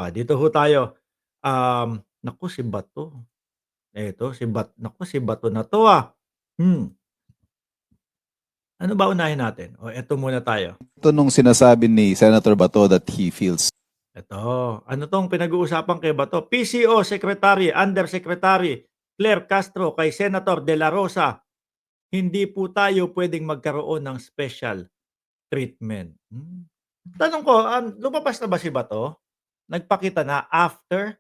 Dito ho tayo. Naku si Bato. Eto naku si Bato na 'to, Hmm, ano ba unahin natin? O eto muna tayo. Ito nung sinasabi ni Senator Bato that he feels Eto, ano 'tong pinag-uusapan kay Bato? PCO Secretary, Undersecretary Claire Castro kay Senator De La Rosa, "Hindi po tayo puwedeng magkaroon ng special treatment." Tanong ko, lumabas na ba si Bato? Nagpakita na after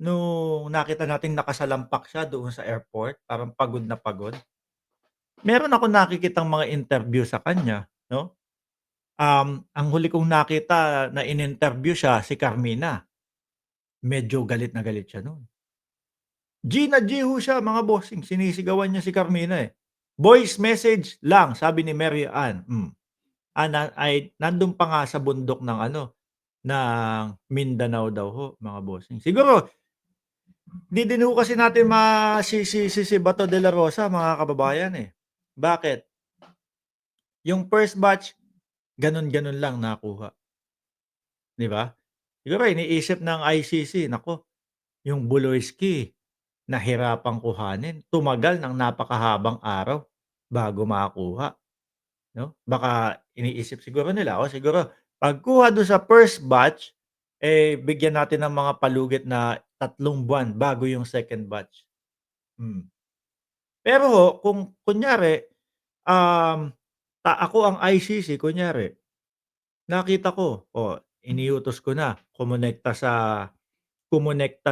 nung nakita nating nakasalampak siya doon sa airport, parang pagod na pagod? Meron akong nakikitang mga interview sa kanya 'no. Ang huli kong nakita na in-interview siya si Carmina, medyo galit na galit siya nun. G na G ho siya mga bossing, sinisigawan niya si Carmina, eh. Voice message lang sabi ni Mary Ann, nandun pa nga sa bundok ng ano, ng Mindanao daw ho mga bossing. Siguro 'di din ho kasi natin masisisi si Bato de la Rosa mga kababayan, eh. Bakit? Yung first batch, gano'n-gano'n lang nakuha, 'di ba? Siguro iniisip ng ICC, naku, yung Buloyski nahirapang kuhanin, tumagal ng napakahabang araw bago makakuha, 'no? Baka iniisip siguro nila, siguro pagkuha dun sa first batch, bigyan natin ng mga palugit na 3 buwan bago yung second batch. Hmm. Pero ho, kung kunyari, um, ako ang ICC kunyari, nakita ko, iniutos ko na kumonekta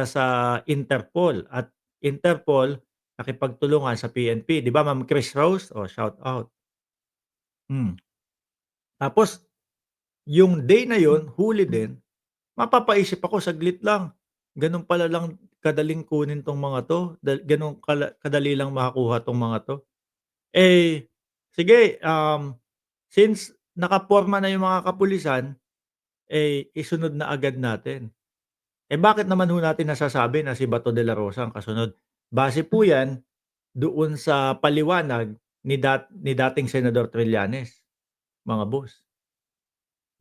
sa Interpol at Interpol nakipagtulungan sa PNP, 'di ba Ma'am Chris Rose? Shout out. Hmm. Tapos yung day na yun, huli din, mapapaisip ako saglit lang, ganun pala lang kadaling kunin 'tong mga 'to, ganun kadali lang makakuha 'tong mga 'to. Sige, since nakaporma na yung mga kapulisan, isunod na agad natin. Bakit naman ho natin nasasabi na si Bato de la Rosa ang kasunod? Base po 'yan doon sa paliwanag ni dating Senador Trillanes, mga boss,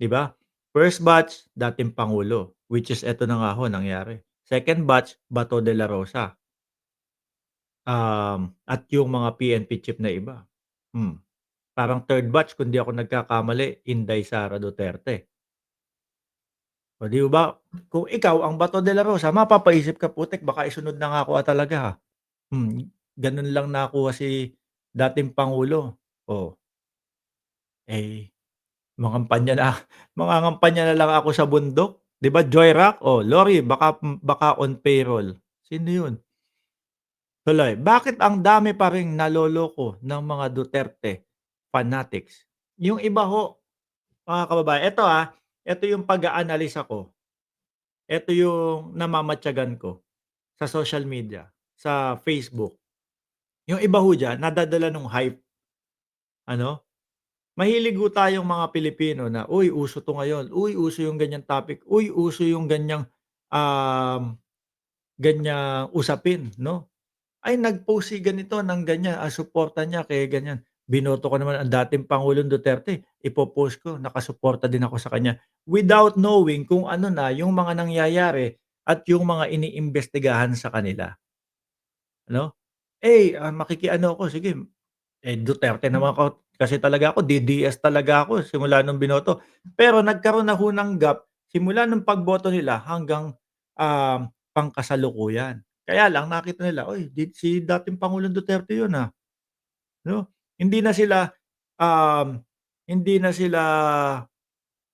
'di ba? First batch, dating pangulo, which is eto na nga ho nangyari. Second batch, Bato de la Rosa, at yung mga PNP chief na iba. Parang third batch kung di ako nagkakamali, Inday Sara Duterte. O 'di ba, kung ikaw ang Bato de la Rosa mapapaisip ka, "Putek baka isunod na nga ako, talaga, ha." Gano'n lang nakuha si dating pangulo. Oh, eh, mangampanya na mangangampanya na lang ako sa bundok, 'di ba Joyrap? Lori baka on payroll. Sino 'yun? Tuloy, bakit ang dami pa ring naloloko ng mga Duterte fanatics? Yung iba ho, mga kababayan, eto yung pag-aanalisa ko, eto yung namamatiyagan ko sa social media, sa Facebook. Yung iba ho diyan nadadala nung hype, ano, mahilig ho tayong mga Pilipino na, "Uy, uso 'to ngayon. Uy, uso yung ganyang topic. Uy, uso yung ganyang usapin," 'no? "Ay, nag-post si ganito ng ganyan, suporta niya kay ganyan. Binoto ko naman ang dating Pangulong Duterte, ipo-post ko, nakasuporta din ako sa kanya." Without knowing kung ano na yung mga nangyayari at yung mga iniimbestigahan sa kanila, ano? Makikiano ako, sige. Duterte naman ako kasi talaga ako, DDS talaga ako simula nung binoto. Pero nagkaroon na ho ng gap simula nung pagboto nila hanggang, pangkasalukuyan. Kaya lang nakita nila, "Uy, si dating Pangulong Duterte yun, 'no?" Hindi na sila, um, hindi na sila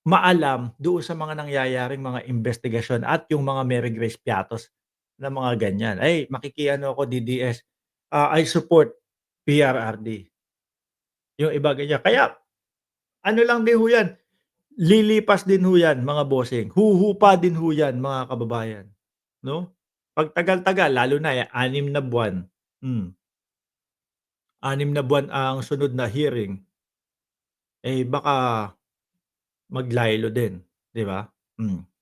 maalam doon sa mga nangyayaring mga investigasyon at yung mga Mary Grace Piatos na mga ganyan. Makikiano ako DDS, I support PRRD. Yung iba ganyan. Kaya ano lang din ho yan, lilipas din ho yan mga bossing, huhupa din ho yan mga kababayan, 'no? 'Pag tagal-tagal lalo na, 6 na buwan, 6 na buwan ang sunod na hearing, baka maglaylo din, 'di ba?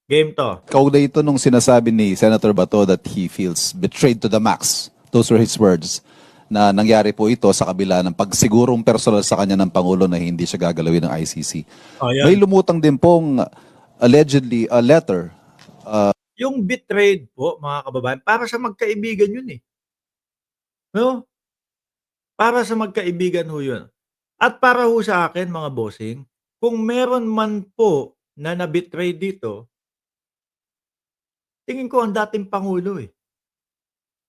Game 'to. kaugnay ito nung sinasabi ni Senator Bato that he feels betrayed to the max. Those were his words. Na nangyari po ito sa kabila ng pagsigurong personal sa kanya ng Pangulo na hindi siya gagalawin ng ICC. Oh, May yan. lumutang din pong allegedly a letter Yung betrayed po, mga kababayan, para sa magkaibigan yun, eh, 'no? Para sa magkaibigan ho yun. At para ho sa akin mga bossing, kung meron man po na na-betray dito, tingin ko ang dating pangulo, eh.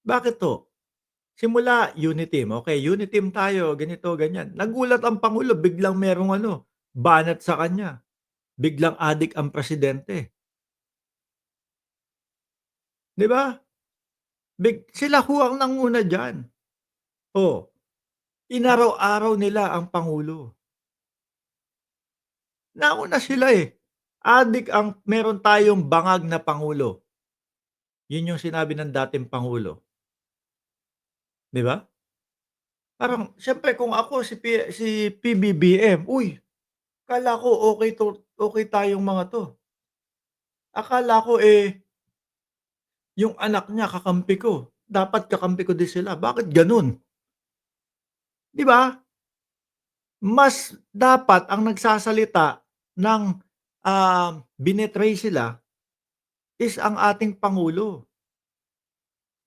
Bakit ho? Simula uniteam, okey uniteam tayo ganito, ganyan. Nagulat ang pangulo biglang merong ano, banat sa kanya, biglang adik ang presidente, 'di ba? Sila ho ang nanguna diyan. Oh, inaraw-araw nila ang pangulo. Nauna sila, eh. Adik ang meron tayong bangag na pangulo, yun yung sinabi ng dating pangulo, 'di ba? Parang siyempre kung ako si PBBM, uy, akala ko okey tayong mga 'to. Akala ko, yung anak niya kakampi ko, dapat kakampi ko din sila, bakit gano'n? 'Di ba? Mas dapat ang nagsasalita ng, binetray sila is ang ating pangulo.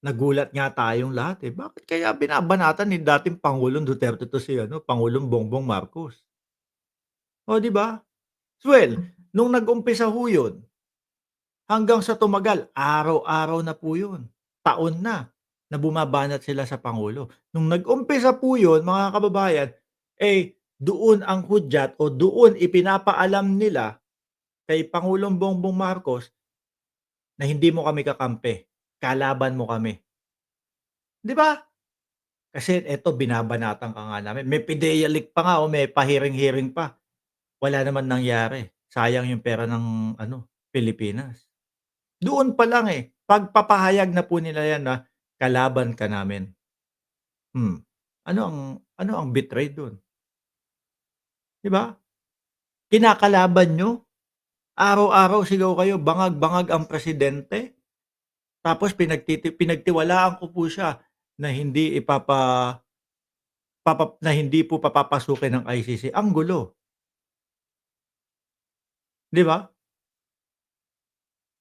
Nagulat nga tayong lahat, eh, bakit kaya binabanatan ni dating Pangulong Duterte 'to si ano, Pangulong Bongbong Marcos? Oh, 'di ba? Well, nung nag-umpisa ho yun, hanggang sa tumagal, araw-araw na po yun, taon na bumabanat sila sa pangulo. Nung nag-umpisa po yun mga kababayan, doon ang hudyat o doon ipinapaalam nila kay Pangulong Bongbong Marcos na hindi mo kami kakampi, kalaban mo kami, 'di ba? Kasi eto binabanatan ka nga namin, may PIDEA leak pa nga, may pa-hearing-hearing pa, wala naman nangyari. Sayang yung pera ng ano, Pilipinas. Doon pa lang, pagpapahayag na po nila 'yan na kalaban ka namin. Hmm, ano ang ano ang betray dun, 'di ba? Kinakalaban niyo, araw-araw sigaw kayo, bangag-bangag ang presidente, tapos pinagtiwalaan ko po siya na hindi po papapasukin ng ICC. Ang gulo, 'di ba?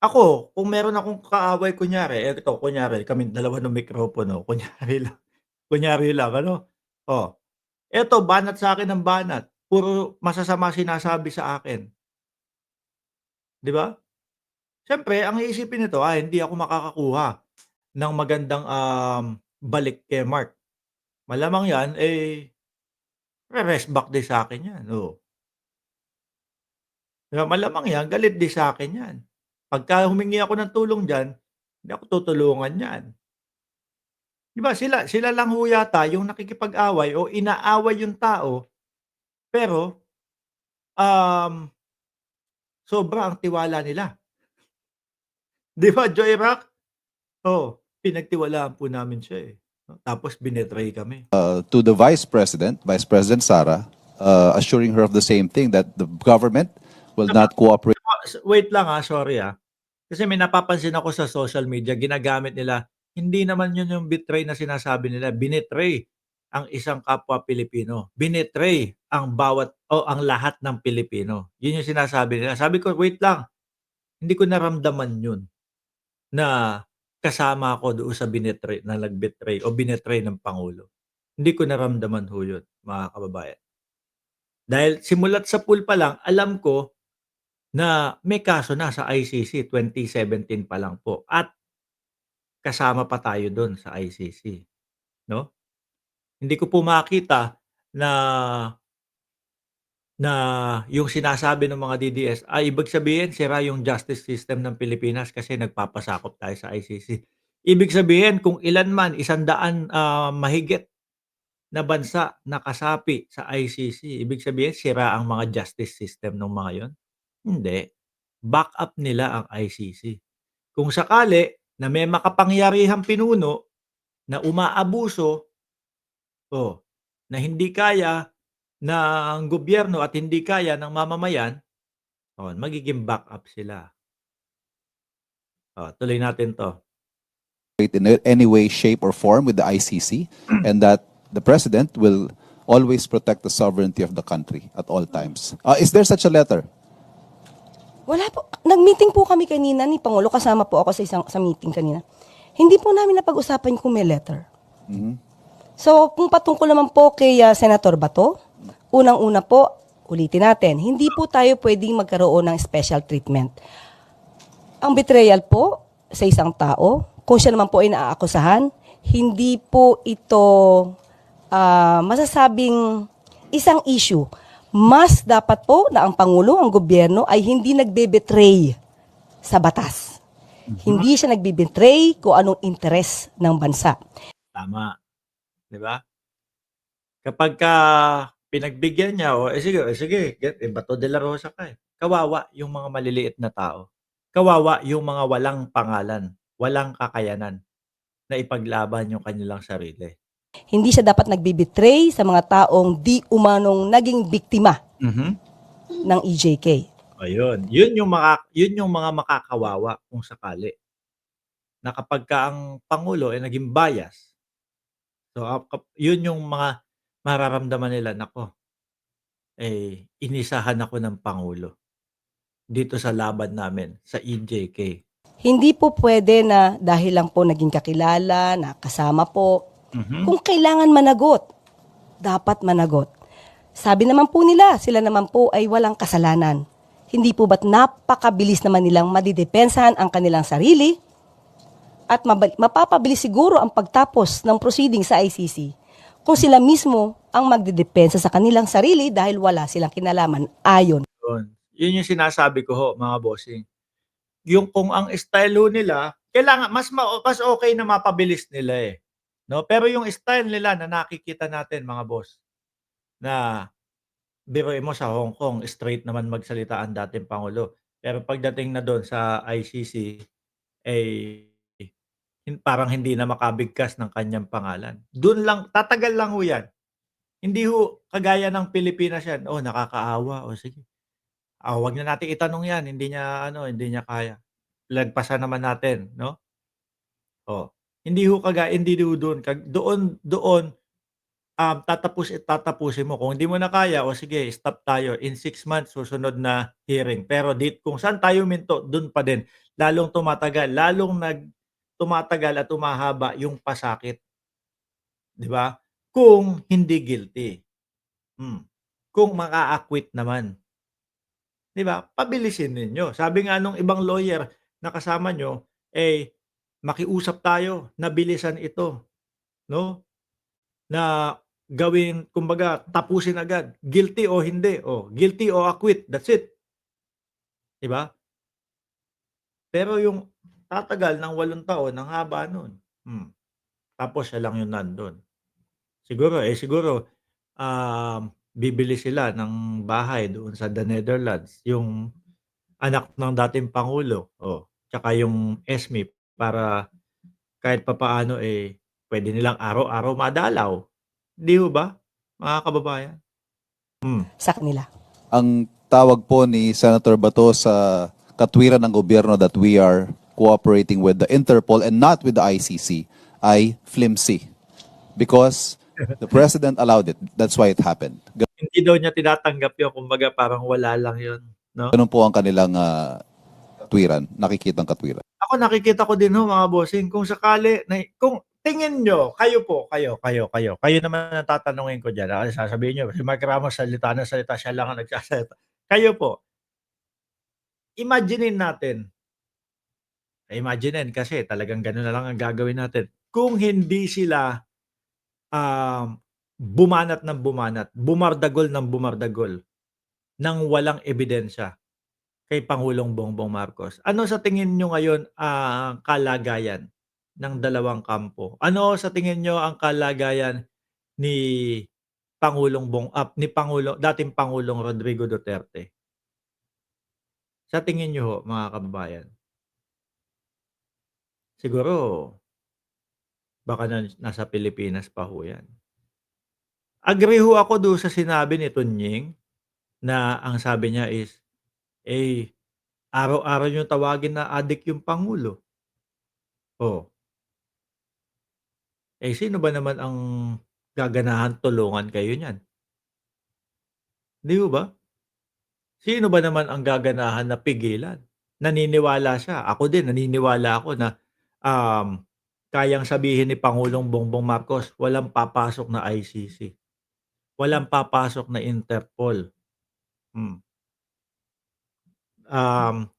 Ako, kung meron akong kaaway kunyari, eto kunyari kaming dalawa ng mikropono, kunyari lang ano, oh, eto banat sa'kin ng banat, puro masasama sinasabi sa akin, 'di ba? Siyempre ang iisipin nito, hindi ako makakakuha ng magandang, balik kay Mark. Malamang 'yan, re-rest back din sa'kin 'yan, oh. Kaya malamang 'yan galit din sa'kin 'yan. Pagka humingi ako ng tulong diyan, hindi ako tutulungan niyan. 'Di ba sila sila lang ho yata yung nakikipag-away o inaaway yung tao, pero, um, sobra ang tiwala nila. 'Di ba, Joy Rock? Oh, pinagtiwalaan po namin siya, tapos binetray kami. To the Vice President Sara, assuring her of the same thing, that the government will Saka not cooperate. wait lang, sorry, kasi may napapansin ako sa social media ginagamit nila, hindi naman yun yung betray na sinasabi nila, binetray ang isang kapwa Pilipino, binetray ang bawat o ang lahat ng Pilipino. Yun yung sinasabi nila. Sabi ko, "Wait lang, hindi ko naramdaman yun na kasama ako doon sa binetray na nag-betray o binetray ng pangulo." Hindi ko naramdaman ho yun, mga kababayan. Dahil simulat sa pool pa lang alam ko na may kaso na sa ICC 2017 pa lang po at kasama pa tayo dun sa ICC, 'no? Hindi ko po makita na na yung sinasabi ng mga DDS ay ibig sabihin sira yung justice system ng Pilipinas kasi nagpapasakop tayo sa ICC. Ibig sabihin kung ilan man 100, mahigit na bansa nakasapi sa ICC, ibig sabihin sira ang mga justice system nung mga yon. Hindi, backup nila ang ICC. Kung sakali na may makapangyarihang pinuno na umaabuso, na hindi kaya ng gobyerno at hindi kaya ng mamamayan, magiging backup sila. Tuloy natin 'to. In any way, shape, or form with the ICC, and that the president will always protect the sovereignty of the country at all times. Is there such a letter? Wala po. Nag-meeting po kami kanina ni Pangulo. Kasama po ako sa meeting kanina. Hindi po namin napag-usapan kung may letter. So, kung patungkol naman po kay Senator Bato, unang-una po, ulitin natin, hindi po tayo pwedeng magkaroon ng special treatment. Ang betrayal po sa isang tao, kung siya naman po ay naaakusahan, hindi po ito masasabing isang issue. Mas dapat po na ang Pangulo, ang gobyerno ay hindi nagbe-betray sa batas. Hindi siya nagbe-betray kung anong interes ng bansa. Tama. 'Di ba? Kapagka pinagbigyan niya, sige, Bato de la Rosa ka, eh. Kawawa yung mga maliliit na tao. Kawawa yung mga walang pangalan, walang kakayanan na ipaglaban yung kanilang sarili. Hindi siya dapat nagbe-betray sa mga taong di umanong naging biktima ng EJK. Ayun, yun yung mga makakawawa kung sakali. Na kapagka ang pangulo ay naging bias, so yun yung mga mararamdaman nila, nako, inisahan ako ng pangulo dito sa laban namin sa EJK. Hindi po pwede na dahil lang po naging kakilala, nakasama po, kung kailangan managot, dapat managot. Sabi naman po nila, sila naman po ay walang kasalanan. Hindi po ba't napakabilis naman nilang madidepensahan ang kanilang sarili at mapapabilis siguro ang pagtapos ng proceeding sa ICC kung sila mismo ang magdidepensa sa kanilang sarili dahil wala silang kinalaman ayon. Yun yung sinasabi ko ho, mga bossing. Yung kung ang style ho nila, kailangan mas okay na mapabilis nila, eh. No? Pero yung style nila na nakikita natin, mga boss, na biruin mo sa Hong Kong, straight naman magsalita ang dating pangulo. Pero pagdating na doon sa ICC, parang hindi na makabigkas ng kanyang pangalan. Doon lang, tatagal lang ho yan. Hindi ho kagaya ng Pilipinas yan. Oh, nakakaawa. O sige. Wag na natin itanong yan. Hindi niya kaya. Lagpasan naman natin, no? Oh. Hindi ho doon. Doon, tatapusin mo. Kung hindi mo na kaya, o sige, stop tayo. In 6 months, susunod na hearing. Pero kung saan tayo minto, doon pa din. Lalong tumatagal. Tumatagal at umahaba yung pasakit. 'Di ba? Kung hindi guilty. Kung maa-acquit naman. 'Di ba? Pabilisin ninyo. Sabi nga nung ibang lawyer na kasama nyo, makiusap tayo na bilisan ito, no? Na gawin, kumbaga, tapusin agad. Guilty o hindi. Guilty o acquit. That's it. 'Di ba? Pero yung tatagal ng 8 taon, ang haba nun. Tapos siya lang yung nandun. Siguro, bibili sila ng bahay doon sa The Netherlands, yung anak ng dating pangulo, tsaka yung SME, para kahit papaano, pwede nilang araw-araw madalaw. 'Di ho ba, mga kababayan? Sa kanila. Ang tawag po ni Senator Bato sa katwiran ng gobyerno that we are cooperating with the Interpol and not with the ICC ay flimsy. Because the President allowed it. That's why it happened. Hindi daw niya tinatanggap yun, kumbaga parang wala lang yun, no? Ganun po ang kanilang katwiran, nakikitang katwiran. Ako nakikita ko din ho, mga bossing, kung sakali na kung tingin nyo, kayo naman ang tatanungin ko diyan, sasabihin niyo si Mark Ramos salita ng salita, siya lang ang nagsasalita. Kayo po, imaginin natin, kasi talagang gano'n na lang ang gagawin natin. Kung hindi sila, bumanat ng bumanat, bumardagol ng bumardagol ng walang ebidensya kay Pangulong Bongbong Marcos. Ano sa tingin niyo ngayon ang kalagayan ng dalawang kampo? Ano sa tingin niyo ang kalagayan ni dating Pangulong Rodrigo Duterte? Sa tingin niyo ho, mga kababayan? Siguro baka nasa Pilipinas pa ho 'yan. Agree ho ako do'n sa sinabi ni Tunying na ang sabi niya is, araw-araw niyong tawagin na adik yung pangulo. Oh, sino ba naman ang gaganahan tulungan kayo niyan? 'Di ho ba? Sino ba naman ang gaganahan na pigilan? Naniniwala siya, ako din naniniwala ako na, kayang sabihin ni Pangulong Bongbong Marcos, walang papasok na ICC, walang papasok na Interpol, hmm.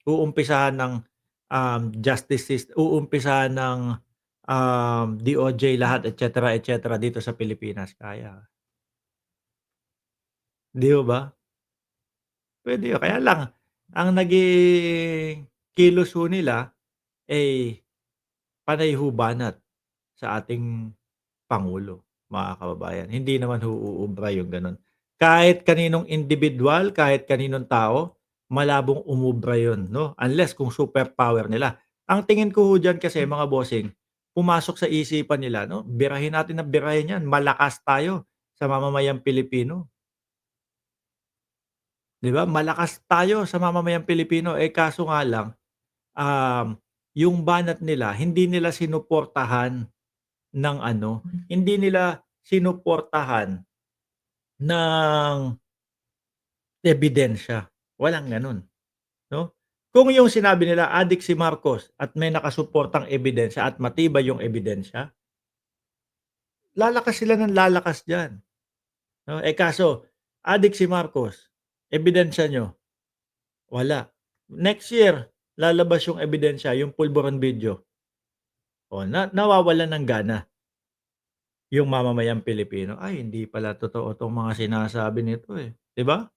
Uumpisahan ng, uumpisahan ng, DOJ lahat et cetera dito sa Pilipinas, kaya. 'Di ho ba? Puwede yun, kaya lang ang naging kilos ho nila, eh, panay ho banat sa ating pangulo, mga kababayan. Hindi naman ho uubra yung gano'n. Kahit kaninong indibidwal, kahit kaninong tao, malabong umubra yun, 'no, unless kung superpower nila. Ang tingin ko ho diyan kasi mga bossing, pumasok sa isipan nila 'no, birahin natin ng birahin 'yan, malakas tayo sa mamamayang Pilipino. 'Di ba, malakas tayo sa mamamayang Pilipino, eh, kaso nga lang, yung banat nila hindi nila sinuportahan ng ano, hindi nila sinuportahan ng ebidensya, walang gano'n, 'no? Kung yung sinabi nila adik si Marcos at may nakasuportang ebidensya at matibay yung ebidensya, lalakas sila ng lalakas diyan, 'no? Eh, kaso adik si Marcos, ebidensya niyo, wala. Next year, lalabas yung ebidensya, yung pulburon video, oh, nawawalan ng gana yung mamamayang Pilipino. Ay, hindi pala totoo 'tong mga sinasabi nito, eh, 'di ba?